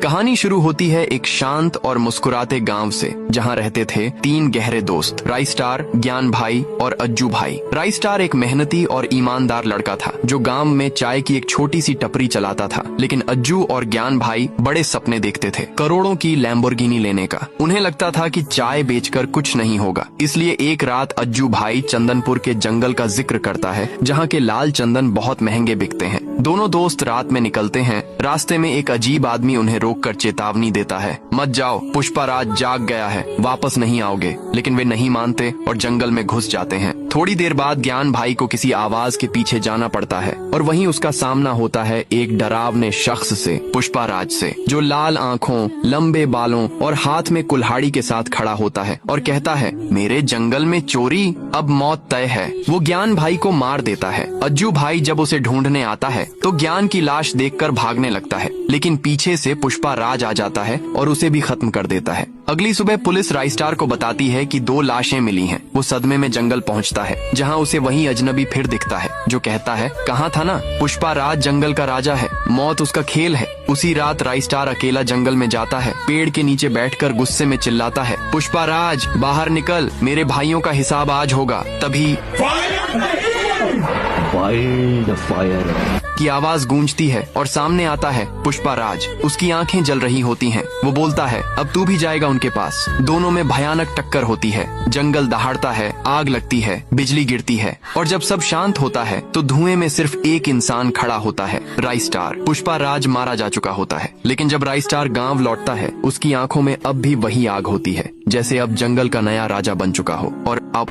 कहानी शुरू होती है एक शांत और मुस्कुराते गांव से, जहां रहते थे 3 गहरे दोस्त, राइस्टार, ज्ञान भाई और अज्जू भाई। राइस्टार एक मेहनती और ईमानदार लड़का था जो गांव में चाय की एक छोटी सी टपरी चलाता था। लेकिन अज्जू और ज्ञान भाई बड़े सपने देखते थे, करोड़ों की लैम्बोर्गिनी लेने का। उन्हें लगता था कि चाय बेचकर कुछ नहीं होगा। इसलिए एक रात अज्जू भाई चंदनपुर के जंगल का जिक्र करता है, जहाँ के लाल चंदन बहुत महंगे बिकते हैं। दोनों दोस्त रात में निकलते हैं। रास्ते में एक अजीब आदमी उन्हें रोककर चेतावनी देता है, मत जाओ, पुष्पाराज जाग गया है, वापस नहीं आओगे। लेकिन वे नहीं मानते और जंगल में घुस जाते हैं। थोड़ी देर बाद ज्ञान भाई को किसी आवाज के पीछे जाना पड़ता है और वहीं उसका सामना होता है एक डरावने शख्स से, पुष्पाराज से, जो लाल आंखों, लंबे बालों और हाथ में कुल्हाड़ी के साथ खड़ा होता है और कहता है, मेरे जंगल में चोरी, अब मौत तय है। वो ज्ञान भाई को मार देता है। अज्जू भाई जब उसे ढूंढने आता है तो ज्ञान की लाश देखकर भागने लगता है, लेकिन पीछे से पुष्पाराज आ जाता है और उसे भी खत्म कर देता है। अगली सुबह पुलिस राइस्टार को बताती है कि 2 लाशें मिली हैं। वो सदमे में जंगल पहुंचता है, जहां उसे वही अजनबी फिर दिखता है, जो कहता है, कहा था ना, पुष्पाराज जंगल का राजा है, मौत उसका खेल है। उसी रात राइस्टार अकेला जंगल में जाता है, पेड़ के नीचे बैठकर गुस्से में चिल्लाता है, पुष्पाराज बाहर निकल, मेरे भाइयों का हिसाब आज होगा। तभी फायर की आवाज गूंजती है और सामने आता है पुष्पाराज। उसकी आंखें जल रही होती हैं। वो बोलता है, अब तू भी जाएगा उनके पास। दोनों में भयानक टक्कर होती है। जंगल दहाड़ता है, आग लगती है, बिजली गिरती है और जब सब शांत होता है तो धुएं में सिर्फ एक इंसान खड़ा होता है, राइस्टार। पुष्पाराज मारा जा चुका होता है, लेकिन जब राइस्टार गांव लौटता है उसकी आंखों में अब भी वही आग होती है, जैसे अब जंगल का नया राजा बन चुका हो। और अब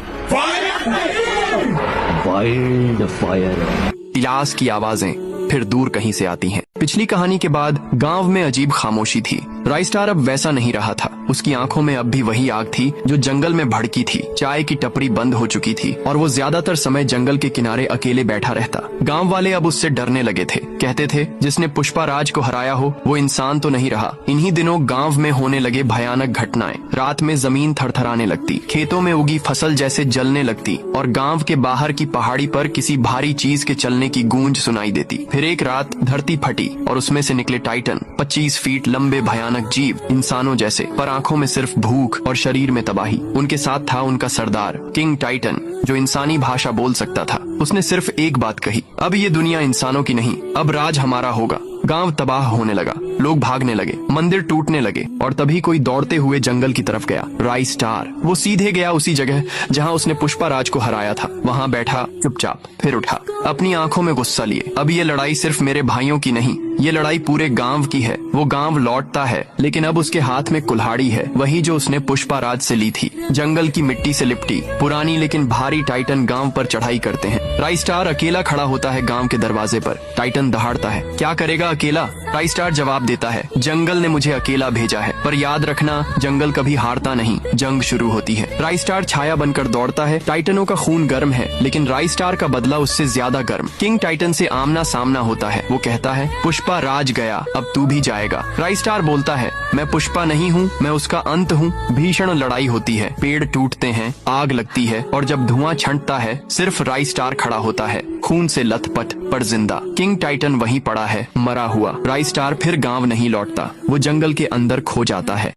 फायर तिलास की आवाजें फिर दूर कहीं से आती हैं। पिछली कहानी के बाद गांव में अजीब खामोशी थी। राइस्टार अब वैसा नहीं रहा था। उसकी आंखों में अब भी वही आग थी जो जंगल में भड़की थी। चाय की टपरी बंद हो चुकी थी और वो ज्यादातर समय जंगल के किनारे अकेले बैठा रहता। गांव वाले अब उससे डरने लगे थे। कहते थे, जिसने पुष्पाराज को हराया हो वो इंसान तो नहीं रहा। इन्हीं दिनों गांव में होने लगे भयानक घटनाएं। रात में जमीन थरथराने लगती, खेतों में उगी फसल जैसे जलने लगती और गांव के बाहर की पहाड़ी पर किसी भारी चीज के चलने की गूंज सुनाई देती। फिर एक रात धरती फटी और उसमें से निकले टाइटन, 25 फीट लंबे भयानक जीव, इंसानों जैसे, पर आंखों में सिर्फ भूख और शरीर में तबाही। उनके साथ था उनका सरदार किंग टाइटन, जो इंसानी भाषा बोल सकता था। उसने सिर्फ एक बात कही, अब ये दुनिया इंसानों की नहीं, अब राज हमारा होगा। गांव तबाह होने लगा, लोग भागने लगे, मंदिर टूटने लगे और तभी कोई दौड़ते हुए जंगल की तरफ गया। राइस्टार वो सीधे गया उसी जगह जहां उसने पुष्पाराज को हराया था। वहां बैठा चुपचाप, फिर उठा, अपनी आंखों में गुस्सा लिए। अब ये लड़ाई सिर्फ मेरे भाइयों की नहीं, ये लड़ाई पूरे गांव की है। वो गांव लौटता है, लेकिन अब उसके हाथ में कुल्हाड़ी है, वही जो उसने पुष्पाराज से ली थी। जंगल की मिट्टी से लिपटी पुरानी लेकिन भारी टाइटन गांव पर चढ़ाई करते हैं। राइस्टार अकेला खड़ा होता है गांव के दरवाजे पर। टाइटन दहाड़ता है, क्या करेगा अकेला? राइस्टार जवाब देता है, जंगल ने मुझे अकेला भेजा है, पर याद रखना, जंगल कभी हारता नहीं। जंग शुरू होती है। राइस्टार छाया बनकर दौड़ता है। टाइटनों का खून गर्म है, लेकिन राइस्टार का बदला उससे ज्यादा गर्म। किंग टाइटन से आमना सामना होता है। वो कहता है, पुष्पाराज गया, अब तू भी जाएगा। राइस्टार बोलता है, मैं पुष्पा नहीं हूँ, मैं उसका अंत हूँ। भीषण लड़ाई होती है, पेड़ टूटते हैं, आग लगती है और जब धुआं छंटता है सिर्फ राइस्टार खड़ा होता है, खून से लथपथ पर जिंदा। किंग टाइटन वहीं पड़ा है, मरा हुआ। राइस्टार फिर गांव नहीं लौटता, वो जंगल के अंदर खो जाता है।